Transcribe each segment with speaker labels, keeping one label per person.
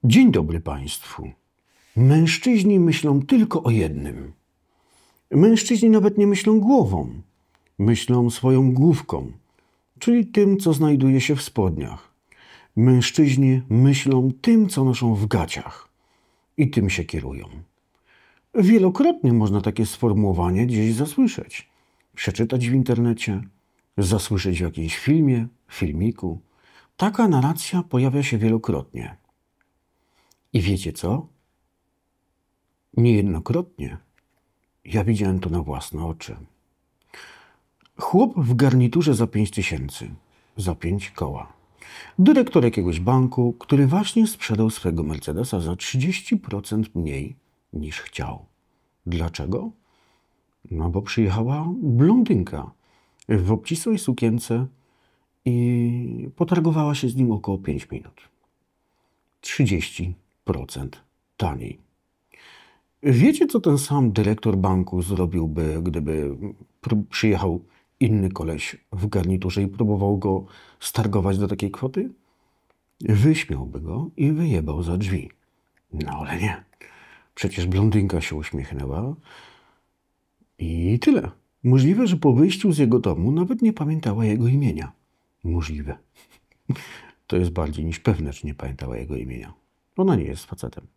Speaker 1: Dzień dobry Państwu. Mężczyźni myślą tylko o jednym. Mężczyźni nawet nie myślą głową. Myślą swoją główką, czyli tym, co znajduje się w spodniach. Mężczyźni myślą tym, co noszą w gaciach i tym się kierują. Wielokrotnie można takie sformułowanie gdzieś zasłyszeć, przeczytać w internecie, zasłyszeć w jakimś filmie, filmiku. Taka narracja pojawia się wielokrotnie. I wiecie co? Niejednokrotnie ja widziałem to na własne oczy. Chłop w garniturze za 5000, za 5 koła. Dyrektor jakiegoś banku, który właśnie sprzedał swego Mercedesa za 30% mniej niż chciał. Dlaczego? No bo przyjechała blondynka w obcisłej sukience i potargowała się z nim około 5 minut. 30% taniej. Wiecie, co ten sam dyrektor banku zrobiłby, gdyby przyjechał inny koleś w garniturze i próbował go stargować do takiej kwoty? Wyśmiałby go i wyjebał za drzwi. No ale nie. Przecież blondynka się uśmiechnęła i tyle. Możliwe, że po wyjściu z jego domu nawet nie pamiętała jego imienia. Możliwe. To jest bardziej niż pewne, że nie pamiętała jego imienia. Ona nie jest facetem.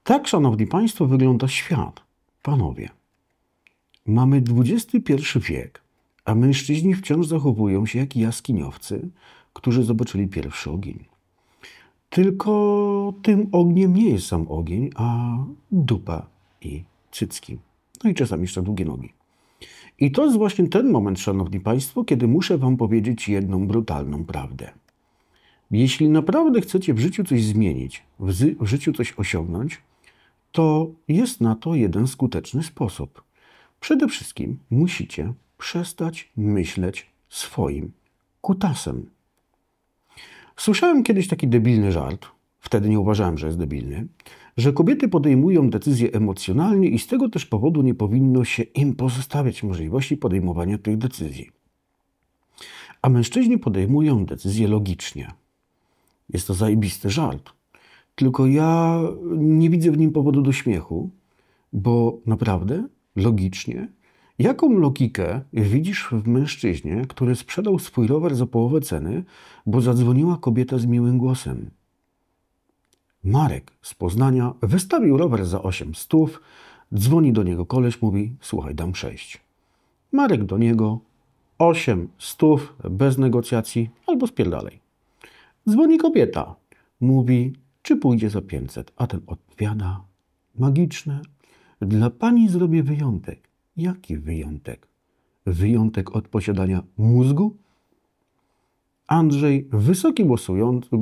Speaker 1: Tak, szanowni państwo, wygląda świat. Panowie, mamy XXI wiek, a mężczyźni wciąż zachowują się jak jaskiniowcy, którzy zobaczyli pierwszy ogień. Tylko tym ogniem nie jest sam ogień, a dupa i cycki. No i czasami jeszcze długie nogi. I to jest właśnie ten moment, szanowni państwo, kiedy muszę wam powiedzieć jedną brutalną prawdę. Jeśli naprawdę chcecie w życiu coś zmienić, w życiu coś osiągnąć, to jest na to jeden skuteczny sposób. Przede wszystkim musicie przestać myśleć swoim kutasem. Słyszałem kiedyś taki debilny żart, wtedy nie uważałem, że jest debilny, że kobiety podejmują decyzje emocjonalnie i z tego też powodu nie powinno się im pozostawiać możliwości podejmowania tych decyzji. A mężczyźni podejmują decyzje logicznie. Jest to zajebisty żart. Tylko ja nie widzę w nim powodu do śmiechu, bo naprawdę, logicznie, jaką logikę widzisz w mężczyźnie, który sprzedał swój rower za połowę ceny, bo zadzwoniła kobieta z miłym głosem? Marek z Poznania wystawił rower za 800, dzwoni do niego koleś, mówi: słuchaj, dam 6. Marek do niego: 800 bez negocjacji albo spierdalej. Dzwoni kobieta, mówi: czy pójdzie za 500? A ten odpowiada: magiczne, dla pani zrobię wyjątek. Jaki wyjątek? Wyjątek od posiadania mózgu? Andrzej,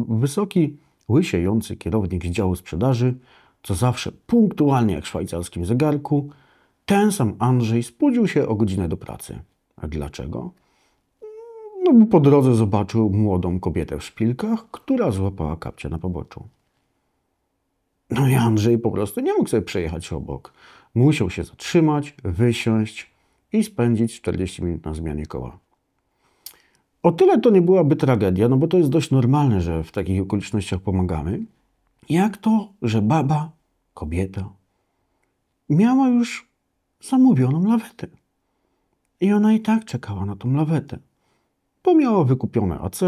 Speaker 1: wysoki, łysiejący kierownik z działu sprzedaży, co zawsze punktualnie jak w szwajcarskim zegarku, ten sam Andrzej spóźnił się o godzinę do pracy. A dlaczego? No bo po drodze zobaczył młodą kobietę w szpilkach, która złapała kapcia na poboczu. No i Andrzej po prostu nie mógł sobie przejechać obok. Musiał się zatrzymać, wysiąść i spędzić 40 minut na zmianie koła. O tyle to nie byłaby tragedia, no bo to jest dość normalne, że w takich okolicznościach pomagamy, jak to, że baba, kobieta, miała już zamówioną lawetę. I ona i tak czekała na tą lawetę, bo miała wykupione AC,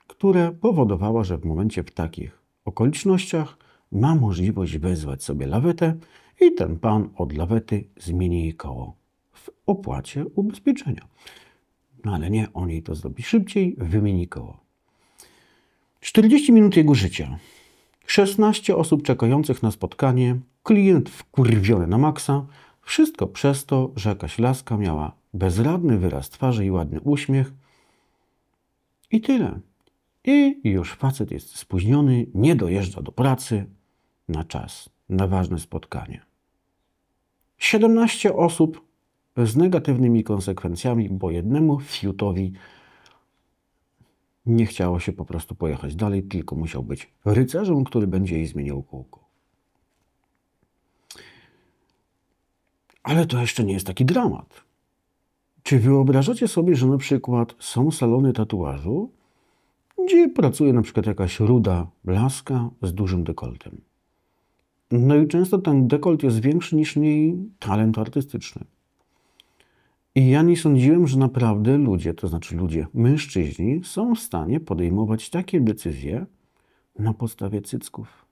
Speaker 1: które powodowało, że w momencie w takich okolicznościach ma możliwość wezwać sobie lawetę i ten pan od lawety zmieni jej koło w opłacie ubezpieczenia. No ale nie, on jej to zrobi szybciej, wymieni koło. 40 minut jego życia. 16 osób czekających na spotkanie, klient wkurwiony na maksa, wszystko przez to, że jakaś laska miała bezradny wyraz twarzy i ładny uśmiech. I tyle. I już facet jest spóźniony, nie dojeżdża do pracy na czas, na ważne spotkanie. 17 osób z negatywnymi konsekwencjami, bo jednemu fiutowi nie chciało się po prostu pojechać dalej, tylko musiał być rycerzem, który będzie jej zmieniał kółko. Ale to jeszcze nie jest taki dramat. Czy wyobrażacie sobie, że na przykład są salony tatuażu, gdzie pracuje na przykład jakaś ruda laska z dużym dekoltem. No i często ten dekolt jest większy niż jej talent artystyczny. I ja nie sądziłem, że naprawdę ludzie, to znaczy ludzie, mężczyźni są w stanie podejmować takie decyzje na podstawie cycków.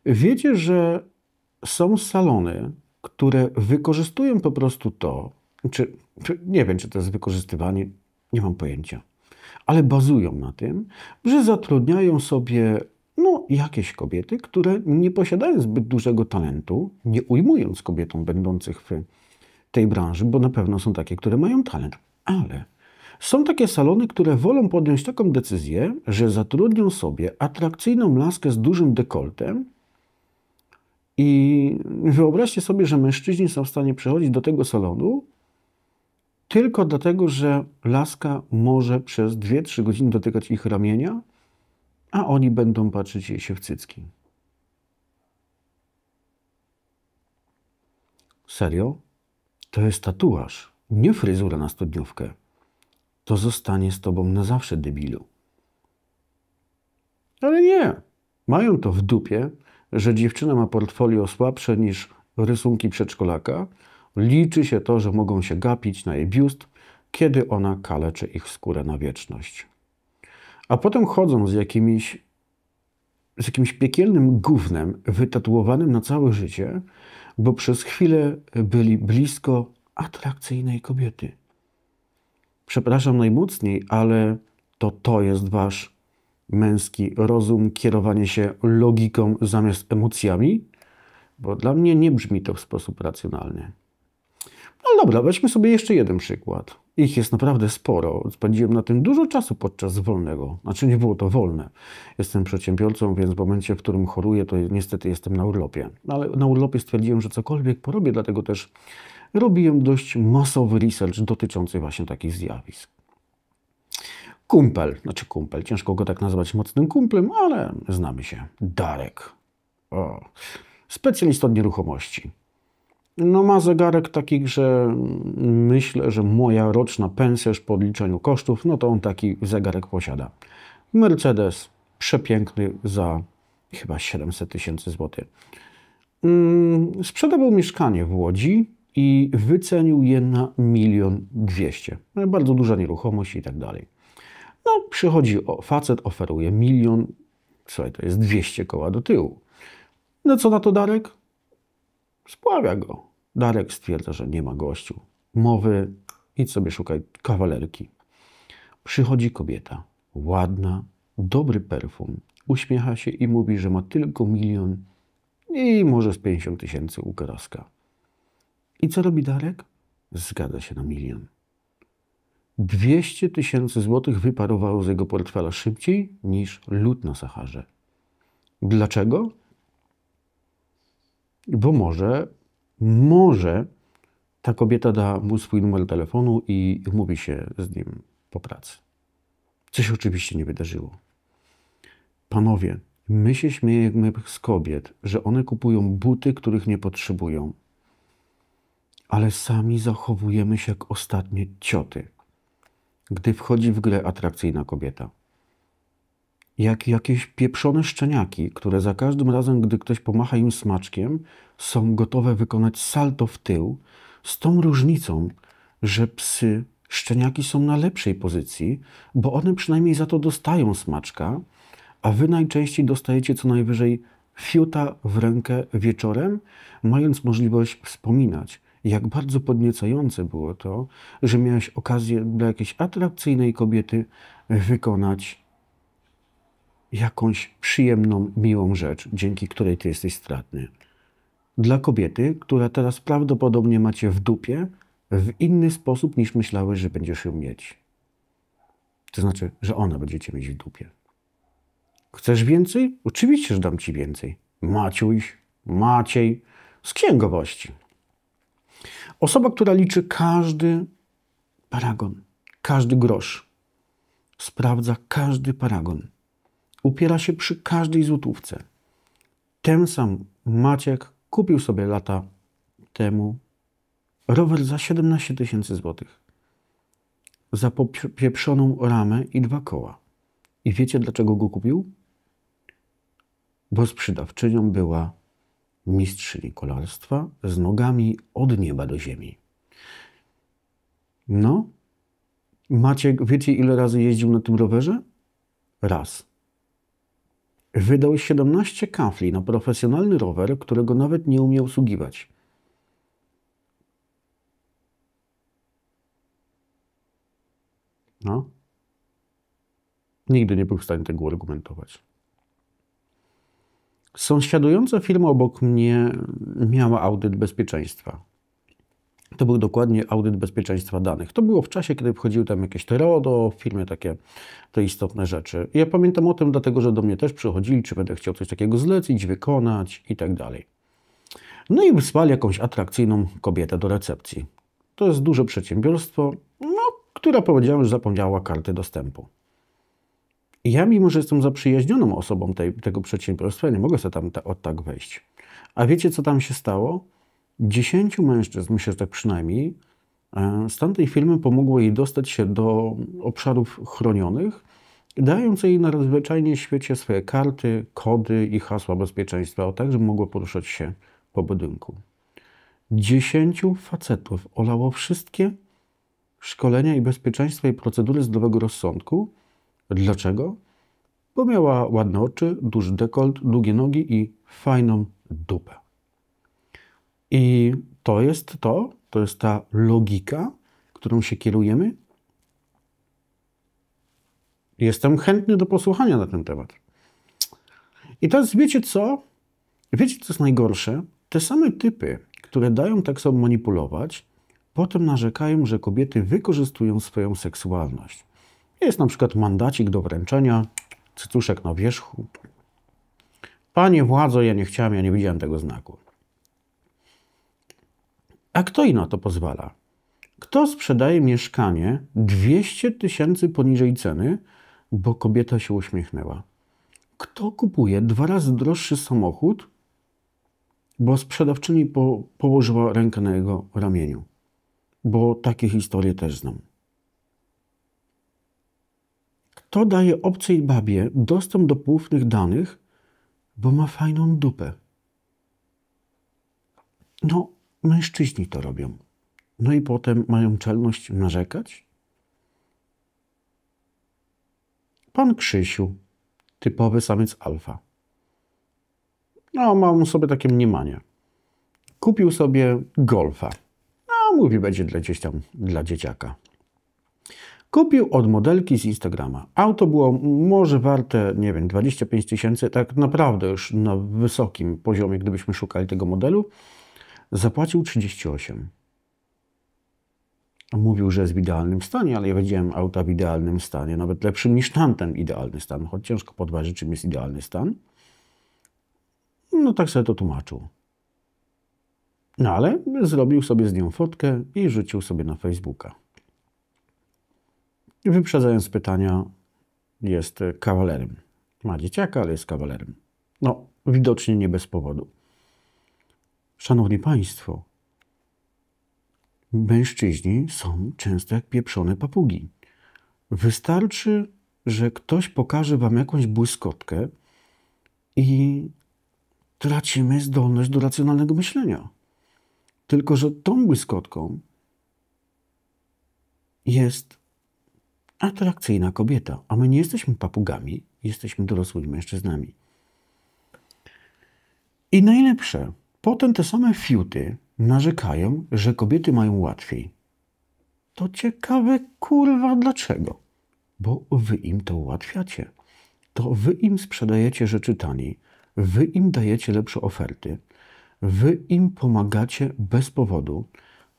Speaker 1: Wiecie, że są salony, które wykorzystują po prostu to, nie wiem, czy to jest wykorzystywanie, nie mam pojęcia, ale bazują na tym, że zatrudniają sobie jakieś kobiety, które nie posiadają zbyt dużego talentu, nie ujmując kobietom będących w tej branży, bo na pewno są takie, które mają talent, ale są takie salony, które wolą podjąć taką decyzję, że zatrudnią sobie atrakcyjną laskę z dużym dekoltem i wyobraźcie sobie, że mężczyźni są w stanie przychodzić do tego salonu tylko dlatego, że laska może przez 2-3 godziny dotykać ich ramienia, a oni będą patrzeć jej się w cycki. Serio? To jest tatuaż, nie fryzura na studniówkę. To zostanie z tobą na zawsze, debilu. Ale nie. Mają to w dupie, że dziewczyna ma portfolio słabsze niż rysunki przedszkolaka. Liczy się to, że mogą się gapić na jej biust, kiedy ona kaleczy ich skórę na wieczność. A potem chodzą z jakimś piekielnym gównem wytatuowanym na całe życie, bo przez chwilę byli blisko atrakcyjnej kobiety. Przepraszam najmocniej, ale to jest wasz męski rozum, kierowanie się logiką zamiast emocjami? Bo dla mnie nie brzmi to w sposób racjonalny. No dobra, weźmy sobie jeszcze jeden przykład. Ich jest naprawdę sporo. Spędziłem na tym dużo czasu podczas wolnego. Znaczy nie było to wolne. Jestem przedsiębiorcą, więc w momencie, w którym choruję, to niestety jestem na urlopie. Ale na urlopie stwierdziłem, że cokolwiek porobię, dlatego też robiłem dość masowy research dotyczący właśnie takich zjawisk. Kumpel, ciężko go tak nazwać mocnym kumplem, ale znamy się. Darek. Specjalista od nieruchomości. No ma zegarek taki, że myślę, że moja roczna pensja po odliczeniu kosztów, to on taki zegarek posiada. Mercedes, przepiękny za chyba 700 000 złotych. Sprzedawał mieszkanie w Łodzi i wycenił je na 1 200 000. Bardzo duża nieruchomość i tak dalej. Przychodzi facet, oferuje 1 000 000, słuchaj, to jest 200 koła do tyłu. No co na to Darek? Spławia go. Darek stwierdza, że nie ma gościu. Mowy, idź sobie szukaj kawalerki. Przychodzi kobieta, ładna, dobry perfum, uśmiecha się i mówi, że ma tylko 1 000 000 i może z 50 000 ukaraska. I co robi Darek? Zgadza się na 1 000 000. 200 000 złotych wyparowało z jego portfela szybciej niż lód na Saharze. Dlaczego? Bo może ta kobieta da mu swój numer telefonu i umówi się z nim po pracy. Co się oczywiście nie wydarzyło. Panowie, my się śmiejemy z kobiet, że one kupują buty, których nie potrzebują, ale sami zachowujemy się jak ostatnie cioty, gdy wchodzi w grę atrakcyjna kobieta. Jak jakieś pieprzone szczeniaki, które za każdym razem, gdy ktoś pomacha im smaczkiem, są gotowe wykonać salto w tył, z tą różnicą, że szczeniaki są na lepszej pozycji, bo one przynajmniej za to dostają smaczka, a wy najczęściej dostajecie co najwyżej fiuta w rękę wieczorem, mając możliwość wspominać, jak bardzo podniecające było to, że miałeś okazję dla jakiejś atrakcyjnej kobiety wykonać jakąś przyjemną, miłą rzecz, dzięki której ty jesteś stratny. Dla kobiety, która teraz prawdopodobnie macie w dupie w inny sposób, niż myślałeś, że będziesz ją mieć. To znaczy, że ona będziecie mieć w dupie. Chcesz więcej? Oczywiście, że dam ci więcej. Maciej, z księgowości. Osoba, która liczy każdy paragon, każdy grosz, sprawdza każdy paragon, upiera się przy każdej złotówce. Ten sam Maciek kupił sobie lata temu rower za 17 000 złotych. za popieprzoną ramę i 2 koła. I wiecie, dlaczego go kupił? Bo sprzedawczynią była mistrzyni kolarstwa z nogami od nieba do ziemi. No, Maciek, wiecie, ile razy jeździł na tym rowerze? Raz. Wydał 17 kafli na profesjonalny rower, którego nawet nie umiał obsługiwać. No. Nigdy nie był w stanie tego argumentować. Sąsiadująca firma obok mnie miała audyt bezpieczeństwa. To był dokładnie audyt bezpieczeństwa danych. To było w czasie, kiedy wchodziły tam jakieś RODO, w firmie takie te istotne rzeczy. I ja pamiętam o tym, dlatego że do mnie też przychodzili, czy będę chciał coś takiego zlecić, wykonać i tak dalej. No i wysłali jakąś atrakcyjną kobietę do recepcji. To jest duże przedsiębiorstwo, która powiedziała, że zapomniała karty dostępu. I ja, mimo że jestem zaprzyjaźnioną osobą tego przedsiębiorstwa, nie mogę sobie tam tak wejść. A wiecie, co tam się stało? 10 mężczyzn, myślę, że tak przynajmniej, z tamtej firmy pomogło jej dostać się do obszarów chronionych, dając jej na zwyczajnie w świecie swoje karty, kody i hasła bezpieczeństwa, tak, żeby mogło poruszać się po budynku. 10 facetów olało wszystkie szkolenia i bezpieczeństwa i procedury zdrowego rozsądku. Dlaczego? Bo miała ładne oczy, duży dekolt, długie nogi i fajną dupę. I to jest ta logika, którą się kierujemy. Jestem chętny do posłuchania na ten temat. I teraz wiecie co? Wiecie, co jest najgorsze? Te same typy, które dają tak sobą manipulować, potem narzekają, że kobiety wykorzystują swoją seksualność. Jest na przykład mandacik do wręczenia, cycuszek na wierzchu. Panie władzo, ja nie chciałem, ja nie widziałem tego znaku. A kto i na to pozwala? Kto sprzedaje mieszkanie 200 000 poniżej ceny, bo kobieta się uśmiechnęła? Kto kupuje 2 razy droższy samochód, bo sprzedawczyni położyła rękę na jego ramieniu? Bo takie historie też znam. Kto daje obcej babie dostęp do poufnych danych, bo ma fajną dupę? No, mężczyźni to robią. No i potem mają czelność narzekać? Pan Krzysiu, typowy samiec alfa. No, mam sobie takie mniemanie. Kupił sobie Golfa. No, mówi, będzie gdzieś tam dla dzieciaka. Kupił od modelki z Instagrama. Auto było może warte, nie wiem, 25 000, tak naprawdę już na wysokim poziomie, gdybyśmy szukali tego modelu. Zapłacił 38. Mówił, że jest w idealnym stanie, ale ja widziałem auta w idealnym stanie, nawet lepszym niż tamten idealny stan, choć ciężko podważyć, czym jest idealny stan. No tak sobie to tłumaczył. No ale zrobił sobie z nią fotkę i rzucił sobie na Facebooka. Wyprzedzając pytania, jest kawalerem. Ma dzieciaka, ale jest kawalerem. No, widocznie nie bez powodu. Szanowni Państwo, mężczyźni są często jak pieprzone papugi. Wystarczy, że ktoś pokaże wam jakąś błyskotkę i tracimy zdolność do racjonalnego myślenia. Tylko że tą błyskotką jest atrakcyjna kobieta, a my nie jesteśmy papugami, jesteśmy dorosłymi mężczyznami. I najlepsze, potem te same fiuty narzekają, że kobiety mają łatwiej. To ciekawe, kurwa, dlaczego? Bo wy im to ułatwiacie. To wy im sprzedajecie rzeczy taniej, wy im dajecie lepsze oferty, wy im pomagacie bez powodu,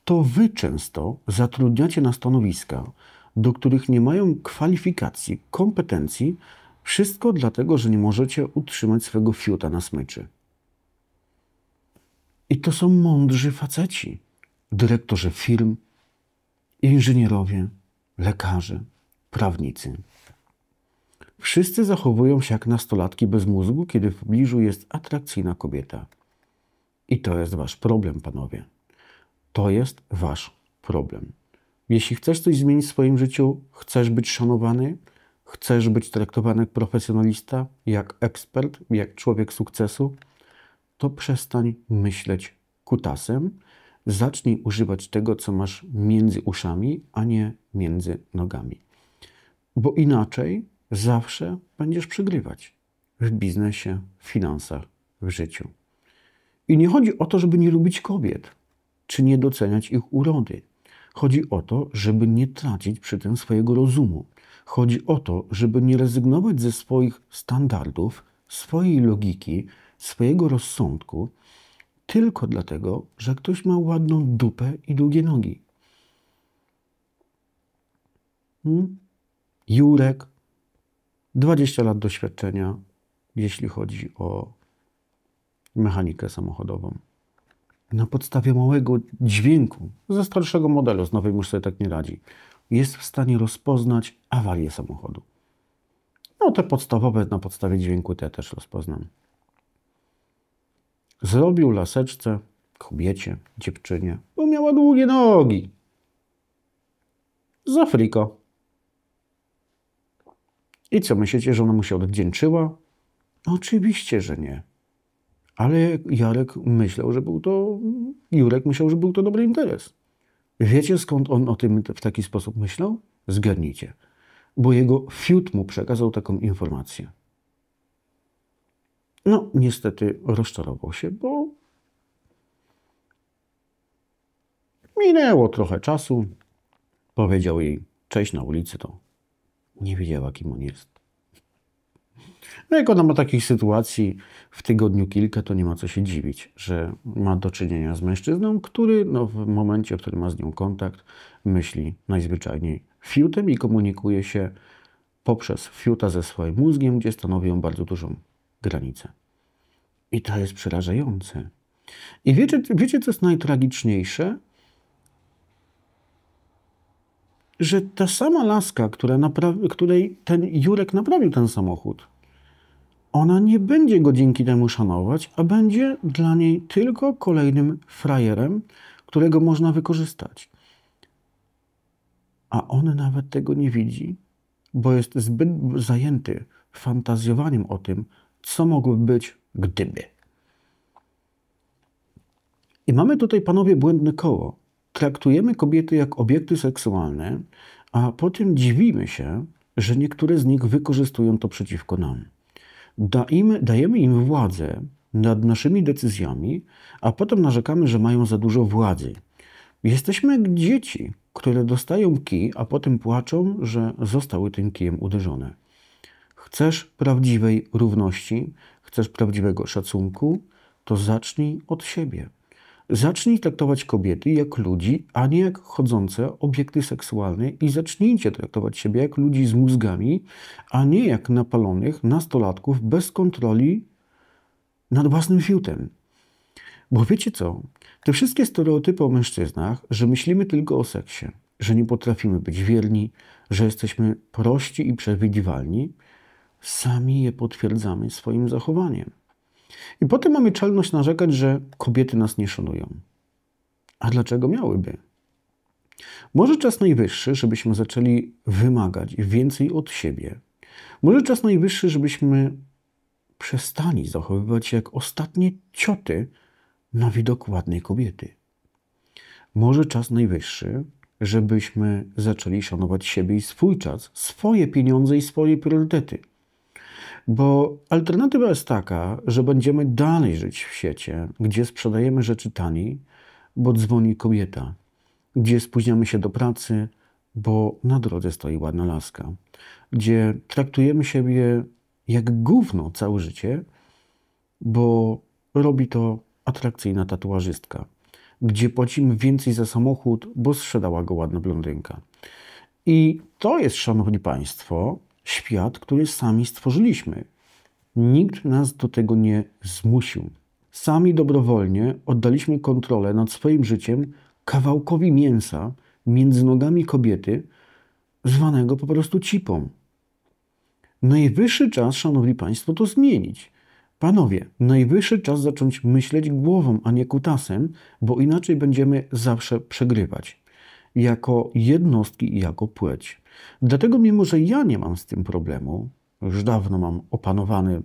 Speaker 1: to wy często zatrudniacie na stanowiska, do których nie mają kwalifikacji, kompetencji, wszystko dlatego, że nie możecie utrzymać swego fiuta na smyczy. I to są mądrzy faceci, dyrektorzy firm, inżynierowie, lekarze, prawnicy. Wszyscy zachowują się jak nastolatki bez mózgu, kiedy w pobliżu jest atrakcyjna kobieta. I to jest wasz problem, panowie. To jest wasz problem. Jeśli chcesz coś zmienić w swoim życiu, chcesz być szanowany, chcesz być traktowany jak profesjonalista, jak ekspert, jak człowiek sukcesu, to przestań myśleć kutasem. Zacznij używać tego, co masz między uszami, a nie między nogami. Bo inaczej zawsze będziesz przegrywać w biznesie, w finansach, w życiu. I nie chodzi o to, żeby nie lubić kobiet, czy nie doceniać ich urody. Chodzi o to, żeby nie tracić przy tym swojego rozumu. Chodzi o to, żeby nie rezygnować ze swoich standardów, swojej logiki, swojego rozsądku, tylko dlatego, że ktoś ma ładną dupę i długie nogi. Jurek, 20 lat doświadczenia, jeśli chodzi o mechanikę samochodową. Na podstawie małego dźwięku ze starszego modelu, z nowej już sobie tak nie radzi, jest w stanie rozpoznać awarię samochodu. No te podstawowe na podstawie dźwięku to ja też rozpoznam. Zrobił laseczce kobiecie, dziewczynie, bo miała długie nogi. Za friko. I co, myślicie, że ona mu się odwdzięczyła? Oczywiście, że nie. Ale Jurek myślał, że był to dobry interes. Wiecie, skąd on o tym w taki sposób myślał? Zgadnijcie. Bo jego fiut mu przekazał taką informację. No, niestety rozczarował się, bo minęło trochę czasu. Powiedział jej cześć na ulicy, to nie wiedziała, kim on jest. No jak ona ma takich sytuacji w tygodniu kilka, to nie ma co się dziwić, że ma do czynienia z mężczyzną, który w momencie, w którym ma z nią kontakt, myśli najzwyczajniej fiutem i komunikuje się poprzez fiuta ze swoim mózgiem, gdzie stanowi on bardzo dużą granicę. I to jest przerażające. I wiecie, co jest najtragiczniejsze? Że ta sama laska, której ten Jurek naprawił ten samochód, ona nie będzie go dzięki temu szanować, a będzie dla niej tylko kolejnym frajerem, którego można wykorzystać. A on nawet tego nie widzi, bo jest zbyt zajęty fantazjowaniem o tym, co mogłoby być, gdyby. I mamy tutaj, panowie, błędne koło. Traktujemy kobiety jak obiekty seksualne, a potem dziwimy się, że niektóre z nich wykorzystują to przeciwko nam. Dajemy im władzę nad naszymi decyzjami, a potem narzekamy, że mają za dużo władzy. Jesteśmy jak dzieci, które dostają kij, a potem płaczą, że zostały tym kijem uderzone. Chcesz prawdziwej równości, chcesz prawdziwego szacunku, to zacznij od siebie. Zacznij traktować kobiety jak ludzi, a nie jak chodzące obiekty seksualne i zacznijcie traktować siebie jak ludzi z mózgami, a nie jak napalonych nastolatków bez kontroli nad własnym fiutem. Bo wiecie co? Te wszystkie stereotypy o mężczyznach, że myślimy tylko o seksie, że nie potrafimy być wierni, że jesteśmy prości i przewidywalni, sami je potwierdzamy swoim zachowaniem. I potem mamy czelność narzekać, że kobiety nas nie szanują. A dlaczego miałyby? Może czas najwyższy, żebyśmy zaczęli wymagać więcej od siebie. Może czas najwyższy, żebyśmy przestali zachowywać się jak ostatnie cioty na widok ładnej kobiety. Może czas najwyższy, żebyśmy zaczęli szanować siebie i swój czas, swoje pieniądze i swoje priorytety. Bo alternatywa jest taka, że będziemy dalej żyć w świecie, gdzie sprzedajemy rzeczy taniej, bo dzwoni kobieta, gdzie spóźniamy się do pracy, bo na drodze stoi ładna laska, gdzie traktujemy siebie jak gówno całe życie, bo robi to atrakcyjna tatuażystka, gdzie płacimy więcej za samochód, bo sprzedała go ładna blondynka. I to jest, szanowni państwo, świat, który sami stworzyliśmy. Nikt nas do tego nie zmusił. Sami dobrowolnie oddaliśmy kontrolę nad swoim życiem kawałkowi mięsa między nogami kobiety, zwanego po prostu cipą. Najwyższy czas, szanowni państwo, to zmienić. Panowie, najwyższy czas zacząć myśleć głową, a nie kutasem, bo inaczej będziemy zawsze przegrywać. jako jednostki i jako płeć. Dlatego, mimo że ja nie mam z tym problemu, już dawno mam opanowany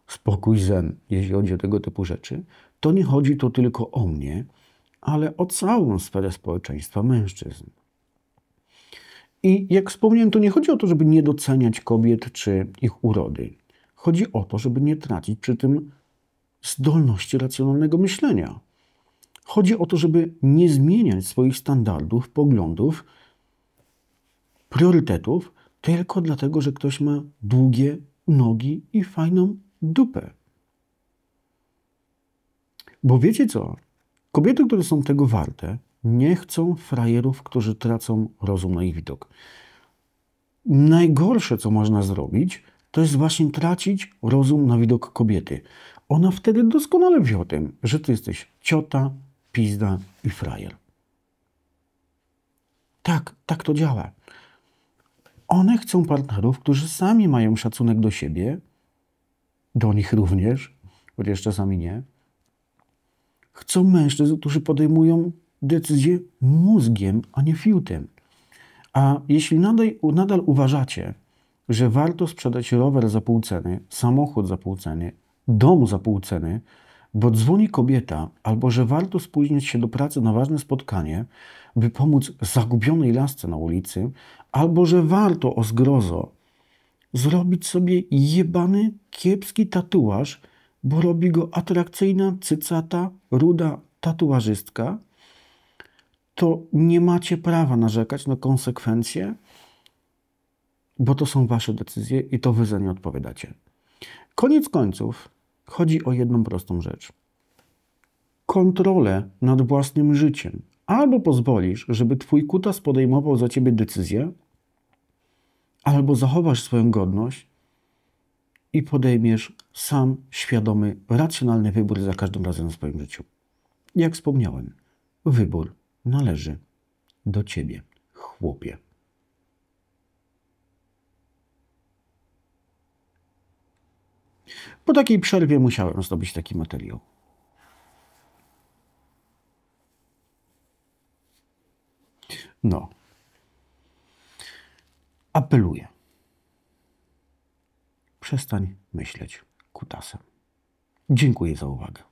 Speaker 1: spokój zen, jeśli chodzi o tego typu rzeczy, to nie chodzi to tylko o mnie, ale o całą sferę społeczeństwa mężczyzn. I jak wspomniałem, to nie chodzi o to, żeby nie doceniać kobiet czy ich urody. Chodzi o to, żeby nie tracić przy tym zdolności racjonalnego myślenia. Chodzi o to, żeby nie zmieniać swoich standardów, poglądów, priorytetów tylko dlatego, że ktoś ma długie nogi i fajną dupę. Bo wiecie co? Kobiety, które są tego warte, nie chcą frajerów, którzy tracą rozum na ich widok. Najgorsze, co można zrobić, to jest właśnie tracić rozum na widok kobiety. Ona wtedy doskonale wie o tym, że ty jesteś ciota, pizda i frajer. Tak to działa. One chcą partnerów, którzy sami mają szacunek do siebie, do nich również, chociaż czasami nie. Chcą mężczyzn, którzy podejmują decyzje mózgiem, a nie fiutem. A jeśli nadal uważacie, że warto sprzedać rower za pół ceny, samochód za pół ceny, dom za pół ceny, bo dzwoni kobieta, albo że warto spóźnić się do pracy na ważne spotkanie, by pomóc zagubionej lasce na ulicy, albo że warto, o zgrozo, zrobić sobie jebany, kiepski tatuaż, bo robi go atrakcyjna, cycata, ruda tatuażystka, to nie macie prawa narzekać na konsekwencje, bo to są wasze decyzje i to wy za nie odpowiadacie. Koniec końców chodzi o jedną prostą rzecz. Kontrolę nad własnym życiem. Albo pozwolisz, żeby twój kutas podejmował za ciebie decyzję, albo zachowasz swoją godność i podejmiesz sam świadomy, racjonalny wybór za każdym razem w swoim życiu. Jak wspomniałem, wybór należy do ciebie, chłopie. Po takiej przerwie musiałem zrobić taki materiał. No. Apeluję. Przestań myśleć kutasem. Dziękuję za uwagę.